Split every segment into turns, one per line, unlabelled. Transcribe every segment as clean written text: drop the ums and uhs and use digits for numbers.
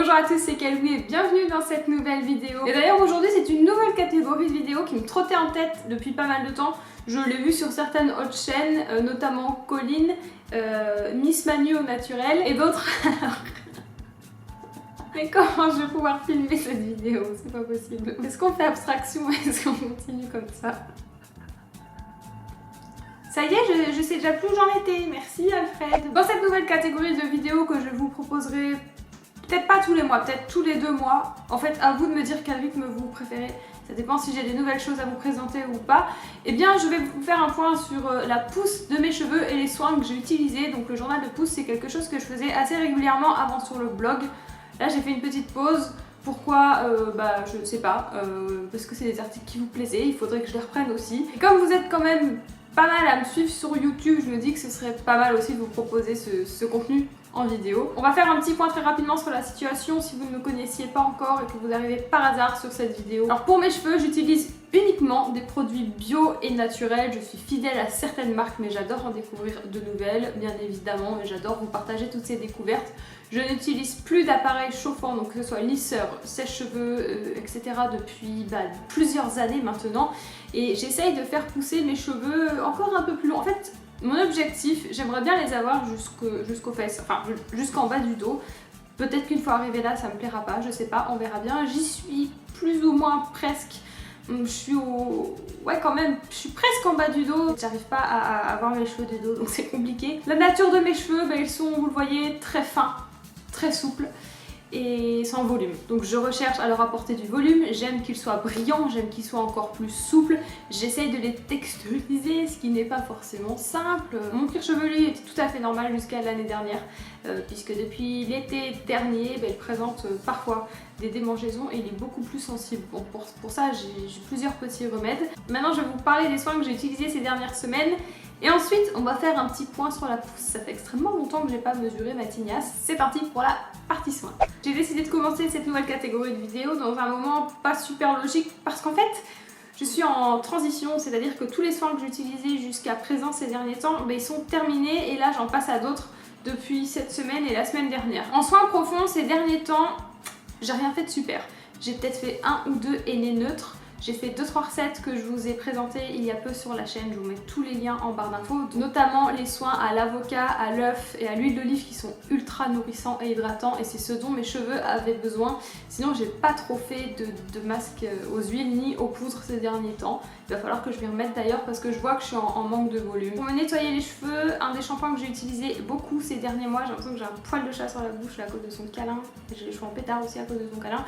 Bonjour à tous, c'est Kalou et bienvenue dans cette nouvelle vidéo. Et d'ailleurs aujourd'hui c'est une nouvelle catégorie de vidéos qui me trottait en tête depuis pas mal de temps. Je l'ai vu sur certaines autres chaînes, notamment Colline, Miss Manu au naturel et d'autres. Mais comment je vais pouvoir filmer cette vidéo? C'est pas possible. Est-ce qu'on fait abstraction ou est-ce qu'on continue comme ça? Ça y est, je sais déjà plus où j'en étais. Merci Alfred. Dans cette nouvelle catégorie de vidéos que je vous proposerai, peut-être pas tous les mois, peut-être tous les 2 mois. En fait, à vous de me dire quel rythme vous préférez. Ça dépend si j'ai des nouvelles choses à vous présenter ou pas. Eh bien, je vais vous faire un point sur la pousse de mes cheveux et les soins que j'ai utilisés. Donc le journal de pousse, c'est quelque chose que je faisais assez régulièrement avant sur le blog. Là, j'ai fait une petite pause. Pourquoi je ne sais pas. Parce que c'est des articles qui vous plaisaient. Il faudrait que je les reprenne aussi. Et comme vous êtes quand même pas mal à me suivre sur YouTube, je me dis que ce serait pas mal aussi de vous proposer ce contenu en vidéo. On va faire un petit point très rapidement sur la situation si vous ne me connaissiez pas encore et que vous arrivez par hasard sur cette vidéo. Alors pour mes cheveux, j'utilise uniquement des produits bio et naturels. Je suis fidèle à certaines marques mais j'adore en découvrir de nouvelles, bien évidemment, et j'adore vous partager toutes ces découvertes. Je n'utilise plus d'appareil chauffant, donc que ce soit lisseur, sèche-cheveux, etc. depuis plusieurs années maintenant. Et j'essaye de faire pousser mes cheveux encore un peu plus long. En fait, mon objectif, j'aimerais bien les avoir jusqu'aux fesses, enfin jusqu'en bas du dos. Peut-être qu'une fois arrivé là, ça me plaira pas, je sais pas, on verra bien. J'y suis plus ou moins presque. Je suis quand même, je suis presque en bas du dos. J'arrive pas à avoir mes cheveux du dos, donc c'est compliqué. La nature de mes cheveux, ils sont, vous le voyez, très fins, très souples et sans volume. Donc je recherche à leur apporter du volume, j'aime qu'ils soient brillants, j'aime qu'ils soient encore plus souples, j'essaye de les texturiser, ce qui n'est pas forcément simple. Mon cuir chevelu était tout à fait normal jusqu'à l'année dernière, puisque depuis l'été dernier, il présente parfois des démangeaisons et il est beaucoup plus sensible. Bon, pour ça, j'ai plusieurs petits remèdes. Maintenant, je vais vous parler des soins que j'ai utilisés ces dernières semaines. Et ensuite, on va faire un petit point sur la pousse. Ça fait extrêmement longtemps que j'ai pas mesuré ma tignasse. C'est parti pour la partie soins. J'ai décidé de commencer cette nouvelle catégorie de vidéos dans un moment pas super logique parce qu'en fait, je suis en transition, c'est-à-dire que tous les soins que j'utilisais jusqu'à présent ces derniers temps, ils sont terminés et là j'en passe à d'autres depuis cette semaine et la semaine dernière. En soins profonds, ces derniers temps, j'ai rien fait de super. J'ai peut-être fait 1 ou 2 aînés neutres. J'ai fait 2-3 recettes que je vous ai présentées il y a peu sur la chaîne, je vous mets tous les liens en barre d'infos, notamment les soins à l'avocat, à l'œuf et à l'huile d'olive qui sont ultra nourrissants et hydratants et c'est ce dont mes cheveux avaient besoin. Sinon j'ai pas trop fait de masque aux huiles ni aux poudres ces derniers temps. Il va falloir que je m'y remette d'ailleurs parce que je vois que je suis en manque de volume. Pour me nettoyer les cheveux, un des shampoings que j'ai utilisé beaucoup ces derniers mois, j'ai l'impression que j'ai un poil de chat sur la bouche à cause de son câlin, j'ai les cheveux en pétard aussi à cause de son câlin,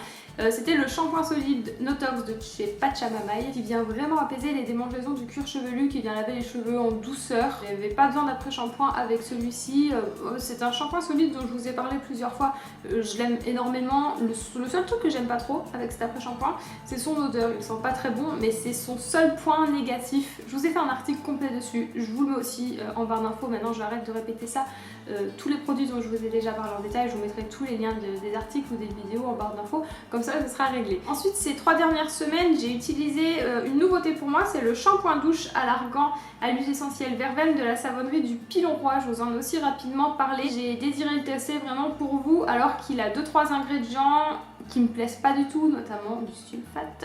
c'était le shampoing solide Notox de chez Pachamamaï qui vient vraiment apaiser les démangeaisons du cuir chevelu, qui vient laver les cheveux en douceur. J'avais pas besoin d'après-shampoing avec celui-ci. C'est un shampoing solide dont je vous ai parlé plusieurs fois. Je l'aime énormément. Le seul truc que j'aime pas trop avec cet après-shampoing, c'est son odeur. Il sent pas très bon, mais c'est son seul point négatif. Je vous ai fait un article complet dessus. Je vous le mets aussi en barre d'infos. Maintenant, j'arrête de répéter ça. Tous les produits dont je vous ai déjà parlé en détail, je vous mettrai tous les liens des articles ou des vidéos en barre d'infos. Comme ça, ce sera réglé. Ensuite, ces 3 dernières semaines, j'ai utilisé une nouveauté pour moi, c'est le shampoing douche à l'argan à l'huile essentielle verveine de la savonnerie du Pilon Roi. Je vous en ai aussi rapidement parlé. J'ai désiré le tester vraiment pour vous alors qu'il a 2-3 ingrédients qui me plaisent pas du tout, notamment du sulfate.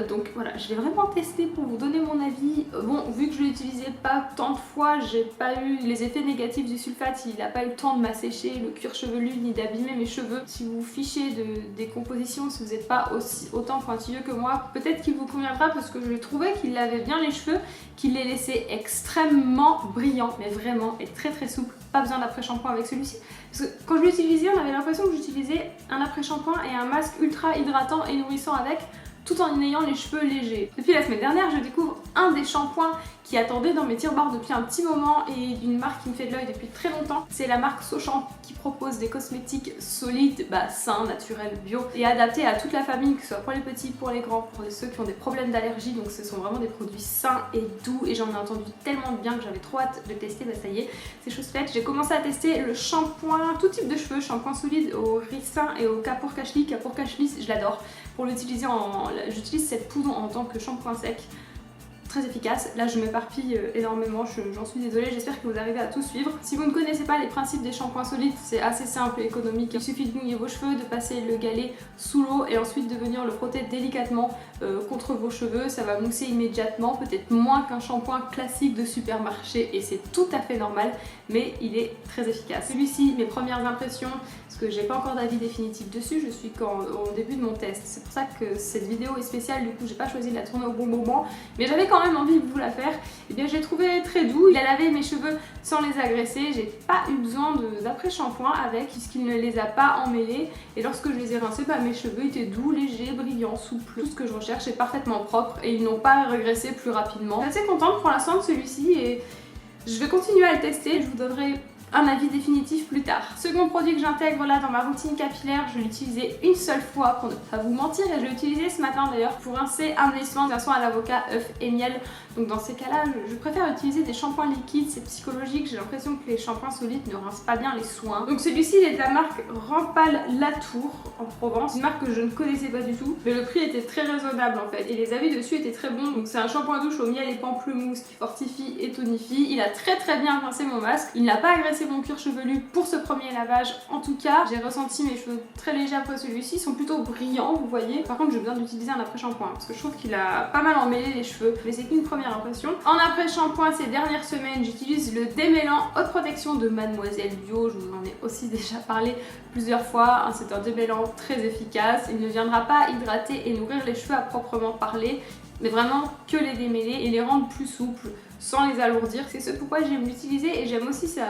Donc voilà, je l'ai vraiment testé pour vous donner mon avis. Bon, vu que je l'ai utilisé pas tant de fois, j'ai pas eu les effets négatifs du sulfate, il n'a pas eu le temps de m'assécher le cuir chevelu ni d'abîmer mes cheveux. Si vous vous fichez des compositions, si vous n'êtes pas autant pointilleux que moi, peut-être qu'il vous conviendra parce que je trouvais qu'il lavait bien les cheveux, qu'il les laissait extrêmement brillants, mais vraiment, et très très souples. Pas besoin d'après-shampoing avec celui-ci. Parce que quand je l'utilisais, on avait l'impression que j'utilisais un après-shampoing et un masque ultra hydratant et nourrissant avec, tout en ayant les cheveux légers. Depuis la semaine dernière, je découvre un des shampoings qui attendait dans mes tiroirs depuis un petit moment et d'une marque qui me fait de l'œil depuis très longtemps. C'est la marque Sochamp qui propose des cosmétiques solides, sains, naturels, bio et adaptés à toute la famille, que ce soit pour les petits, pour les grands, pour ceux qui ont des problèmes d'allergie. Donc ce sont vraiment des produits sains et doux et j'en ai entendu tellement de bien que j'avais trop hâte de tester. Ça y est, c'est chose faite. J'ai commencé à tester le shampoing, tout type de cheveux, shampoing solide au ricin et au Kapoor Kashli. Kapoor Kashli, je l'adore. Pour l'utiliser, j'utilise cette poudre en tant que shampoing sec. très efficace. Là je m'éparpille énormément, j'en suis désolée, j'espère que vous arrivez à tout suivre. Si vous ne connaissez pas les principes des shampoings solides, c'est assez simple et économique. Il suffit de mouiller vos cheveux, de passer le galet sous l'eau et ensuite de venir le frotter délicatement contre vos cheveux. Ça va mousser immédiatement, peut-être moins qu'un shampoing classique de supermarché et c'est tout à fait normal, mais il est très efficace. Celui-ci, mes premières impressions, parce que j'ai pas encore d'avis définitif dessus, je suis au début de mon test. C'est pour ça que cette vidéo est spéciale, du coup j'ai pas choisi de la tourner au bon moment, mais j'avais quand même envie de vous la faire. Et bien j'ai trouvé très doux, il a lavé mes cheveux sans les agresser, j'ai pas eu besoin d'après-shampoing avec puisqu'il ne les a pas emmêlés et lorsque je les ai rincés, mes cheveux étaient doux, légers, brillants, souples. Tout ce que je recherche est parfaitement propre et ils n'ont pas régressé plus rapidement. Je suis assez contente pour l'instant de celui-ci et je vais continuer à le tester, je vous donnerai un avis définitif plus tard. Second produit que j'intègre là dans ma routine capillaire, je l'ai utilisé une seule fois pour ne pas vous mentir et je l'ai utilisé ce matin d'ailleurs pour rincer un de mes soins, un soin à l'avocat, œuf et miel. Donc dans ces cas-là, je préfère utiliser des shampoings liquides, c'est psychologique, j'ai l'impression que les shampoings solides ne rincent pas bien les soins. Donc celui-ci il est de la marque Rampal Latour en Provence, une marque que je ne connaissais pas du tout, mais le prix était très raisonnable en fait et les avis dessus étaient très bons. Donc c'est un shampoing douche au miel et pamplemousse qui fortifie et tonifie. Il a très bien rincé mon masque, il n'a pas agressé mon cuir chevelu pour ce premier lavage en tout cas. J'ai ressenti mes cheveux très légers après celui-ci, ils sont plutôt brillants vous voyez. Par contre j'ai besoin d'utiliser un après-shampoing parce que je trouve qu'il a pas mal emmêlé les cheveux, mais c'est qu'une première impression. En après-shampoing ces dernières semaines j'utilise le démêlant haute protection de Mademoiselle Bio, je vous en ai aussi déjà parlé plusieurs fois. C'est un démêlant très efficace, il ne viendra pas hydrater et nourrir les cheveux à proprement parler, mais vraiment que les démêler et les rendre plus souples sans les alourdir. C'est ce pourquoi j'aime l'utiliser et j'aime aussi sa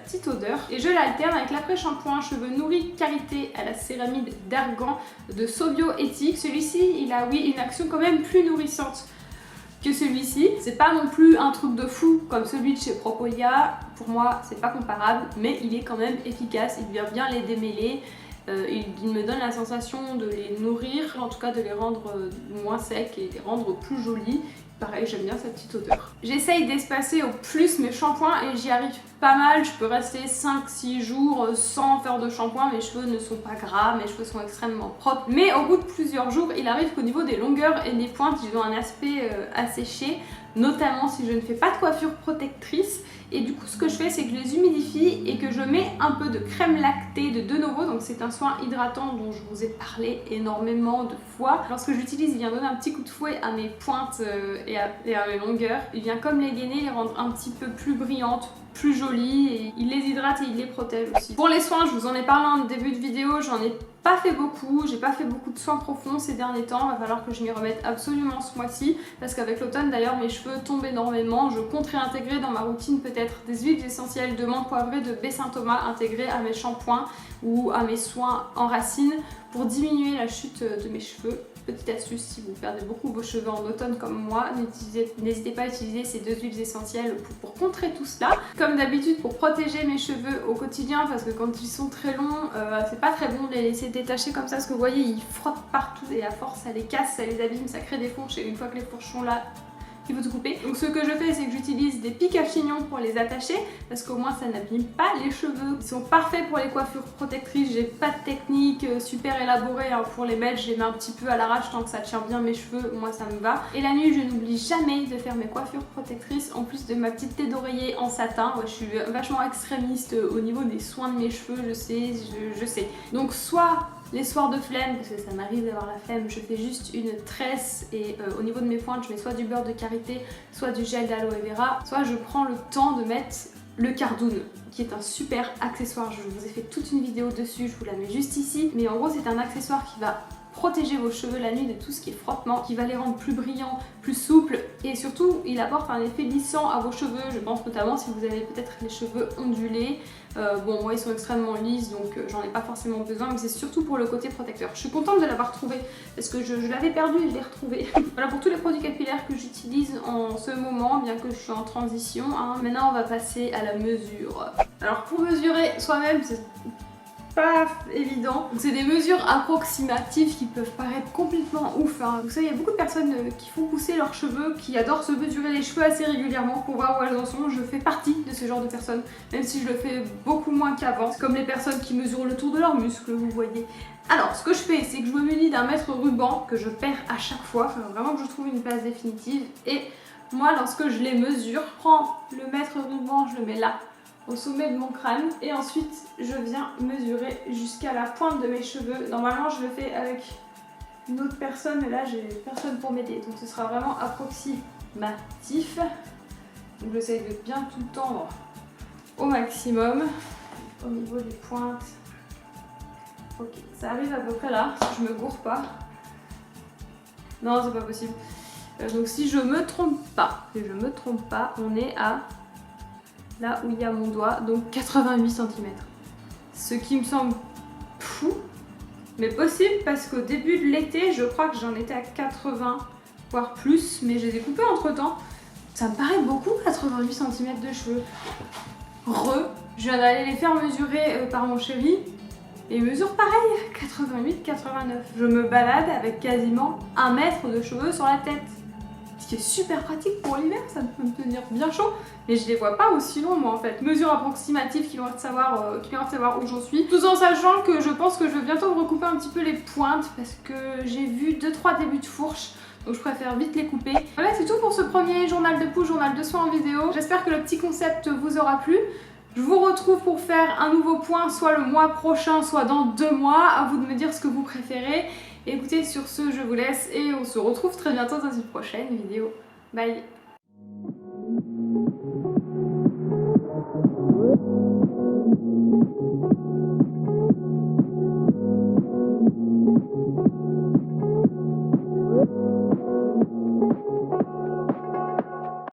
petite odeur. Et je l'alterne avec l'après-shampoing cheveux nourris karité à la céramide d'argan de Sobio Éthique. Celui-ci il a oui une action quand même plus nourrissante que celui-ci. C'est pas non plus un truc de fou comme celui de chez Propolia, pour moi c'est pas comparable, mais il est quand même efficace, il vient bien les démêler. Il me donne la sensation de les nourrir, en tout cas de les rendre moins secs et les rendre plus jolis. Pareil, j'aime bien cette petite odeur. J'essaye d'espacer au plus mes shampoings et j'y arrive pas mal. Je peux rester 5-6 jours sans faire de shampoing. Mes cheveux ne sont pas gras, mes cheveux sont extrêmement propres. Mais au bout de plusieurs jours, il arrive qu'au niveau des longueurs et des pointes, ils ont un aspect asséché. Notamment si je ne fais pas de coiffure protectrice. Et du coup ce que je fais c'est que je les humidifie et que je mets un peu de crème lactée de De Novo. Donc c'est un soin hydratant dont je vous ai parlé énormément de fois. Lorsque j'utilise il vient donner un petit coup de fouet à mes pointes et à mes longueurs. Il vient comme les gainer, les rendre un petit peu plus brillantes, plus jolies et il les hydrate et il les protège aussi. Pour les soins, je vous en ai parlé en début de vidéo, j'en ai pas fait beaucoup, j'ai pas fait beaucoup de soins profonds ces derniers temps, va falloir que je m'y remette absolument ce mois-ci parce qu'avec l'automne d'ailleurs mes cheveux tombent énormément. Je compte réintégrer dans ma routine peut-être des huiles essentielles de menthe poivrée de baie Saint-Thomas intégrées à mes shampoings ou à mes soins en racines pour diminuer la chute de mes cheveux. Petite astuce, si vous perdez beaucoup vos cheveux en automne comme moi, n'hésitez pas à utiliser ces deux huiles essentielles pour contrer tout cela. Comme d'habitude pour protéger mes cheveux au quotidien parce que quand ils sont très longs, c'est pas très bon de les laisser détacher comme ça parce que vous voyez ils frottent partout et à force ça les casse, ça les abîme, ça crée des fourches et une fois que les fourches sont là, il faut tout couper. Donc ce que je fais c'est que j'utilise des pics à chignons pour les attacher parce qu'au moins ça n'abîme pas les cheveux. Ils sont parfaits pour les coiffures protectrices, j'ai pas de technique super élaborée pour les mettre, je les mets un petit peu à l'arrache tant que ça tient bien mes cheveux, moi ça me va. Et la nuit je n'oublie jamais de faire mes coiffures protectrices en plus de ma petite tête d'oreiller en satin. Ouais, je suis vachement extrémiste au niveau des soins de mes cheveux, je sais. Donc soit les soirs de flemme, parce que ça m'arrive d'avoir la flemme, je fais juste une tresse et au niveau de mes pointes je mets soit du beurre de karité, soit du gel d'aloe vera, soit je prends le temps de mettre le cardoon qui est un super accessoire. Je vous ai fait toute une vidéo dessus, je vous la mets juste ici, mais en gros c'est un accessoire qui va protéger vos cheveux la nuit de tout ce qui est frottement, qui va les rendre plus brillants, plus souples et surtout il apporte un effet lissant à vos cheveux. Je pense notamment si vous avez peut-être les cheveux ondulés. Bon moi ils sont extrêmement lisses donc j'en ai pas forcément besoin, mais c'est surtout pour le côté protecteur. Je suis contente de l'avoir trouvé parce que je l'avais perdu et je l'ai retrouvé. Voilà pour tous les produits capillaires que j'utilise en ce moment, bien que je suis en transition. Maintenant on va passer à la mesure. Alors pour mesurer soi-même c'est pas évident. C'est des mesures approximatives qui peuvent paraître complètement ouf. Vous savez, il y a beaucoup de personnes qui font pousser leurs cheveux, qui adorent se mesurer les cheveux assez régulièrement pour voir où elles en sont. Je fais partie de ce genre de personnes, même si je le fais beaucoup moins qu'avant. C'est comme les personnes qui mesurent le tour de leurs muscles, vous voyez. Alors, ce que je fais, c'est que je me munis d'un mètre ruban que je perds à chaque fois, vraiment que je trouve une place définitive, et Moi, lorsque je les mesure, je prends le mètre ruban, je le mets là, au sommet de mon crâne. Et ensuite, je viens mesurer jusqu'à la pointe de mes cheveux. Normalement, je le fais avec une autre personne, mais là, j'ai personne pour m'aider. Donc, ce sera vraiment approximatif. Donc, j'essaye de bien tout tendre au maximum, au niveau des pointes. Ok, ça arrive à peu près là, si je me gourre pas. Non, c'est pas possible. Donc si je me trompe pas, on est à là où il y a mon doigt, donc 88 cm. Ce qui me semble fou, mais possible parce qu'au début de l'été, je crois que j'en étais à 80, voire plus, mais je les ai coupés entre temps. Ça me paraît beaucoup, 88 cm de cheveux. Je viens d'aller les faire mesurer par mon chéri. Et il mesure pareil, 88-89. Je me balade avec quasiment 1 mètre de cheveux sur la tête. Ce qui est super pratique pour l'hiver, ça peut me tenir bien chaud. Mais je les vois pas aussi longs moi en fait. Mesure approximative qui permettent de savoir où j'en suis. Tout en sachant que je pense que je vais bientôt recouper un petit peu les pointes parce que j'ai vu 2-3 débuts de fourche. Donc je préfère vite les couper. Voilà, c'est tout pour ce premier journal de pouce, journal de soins en vidéo. J'espère que le petit concept vous aura plu. Je vous retrouve pour faire un nouveau point, soit le mois prochain, soit dans 2 mois. À vous de me dire ce que vous préférez. Écoutez, sur ce, je vous laisse et on se retrouve très bientôt dans une prochaine vidéo. Bye!